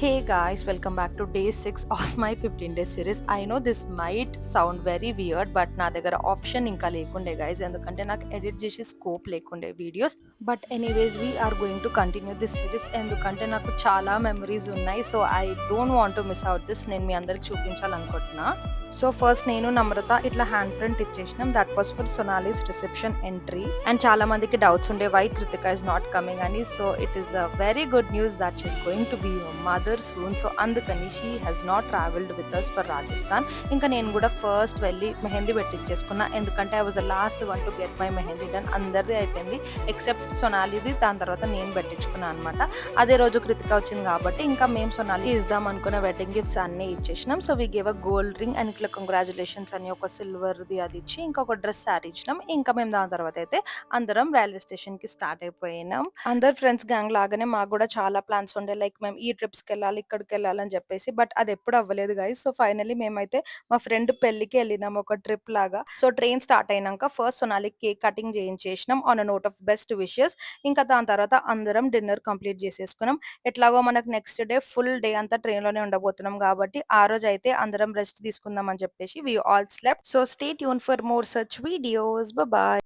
Hey guys, welcome back to day 6 of my 15 day series. I know this might sound very weird, but నా దగ్గర option ఇంకా లేకుండే guys, ఎందుకంటే నాకు edit చేసే స్కోప్ లేకుండే videos. But anyways we're going to continue this series, ఎందుకంటే నాకు చాలా మెమరీస్ ఉన్నాయి. So I don't want to miss out this. నేను మీ అందరికి చూపించాలనుకుంటున్నా. సో ఫస్ట్ నేను నమ్రత ఇట్లా హ్యాండ్ ప్రింట్ ఇచ్చేసినాం. That was for Sonali's reception entry. And చాలా మందికి డౌట్స్ ఉండే why Krithika is not coming అని. So it is a very good news that she's going to be mother soon. So అందుకని she has not travelled with us for Rajasthan. ఇంకా నేను కూడా first వెళ్ళి మెహందీ పెట్టించేసుకున్నా, ఎందుకంటే I was the last one to get my mehndi done. అందరిది అయిపోయింది except సొనాలిది. దాని తర్వాత నేను పెట్టించుకున్నాను అనమాట. అదే రోజు కృతిక వచ్చింది కాబట్టి ఇంకా మేము సొనాలి ఇద్దాం అనుకున్న వెడ్డింగ్ గిఫ్ట్స్ అన్ని ఇచ్చేసినాం. So we gave a gold ring and ఇట్లా కంగ్రాచులేషన్స్ అని ఒక సిల్వర్ది అది ఇచ్చి ఇంకొక డ్రెస్ శారీ ఇచ్చినాం. ఇంకా మేము దాని తర్వాత అయితే అందరం రైల్వే స్టేషన్ కి స్టార్ట్ అయిపోయినాం. అందరు ఫ్రెండ్స్ గ్యాంగ్ లాగానే మాకు కూడా చాలా ప్లాన్స్ ఉండే, లైక్ మేము ఈ ట్రిప్స్ కి వెళ్ళాలి, ఇక్కడికి వెళ్ళాలి అని చెప్పేసి. బట్ అది ఎప్పుడు అవ్వలేదు గైస్. సో ఫైనల్లీ మేమైతే మా ఫ్రెండ్ పెళ్లికి వెళ్ళినాం ఒక ట్రిప్ లాగా. సో ట్రైన్ స్టార్ట్ అయినాక ఫస్ట్ సొనాలి కేక్ కటింగ్ చేయించేసినాం on note of best wishes. ఇంకా దాని తర్వాత అందరం డిన్నర్ కంప్లీట్ చేసేసుకున్నాం. ఎట్లాగో మనకు నెక్స్ట్ డే ఫుల్ డే అంతా ట్రైన్ లోనే ఉండబోతున్నాం కాబట్టి ఆ రోజు అయితే అందరం రెస్ట్ తీసుకుందాం అని చెప్పేసి we all slept. So stay tune for more such videos. Bye.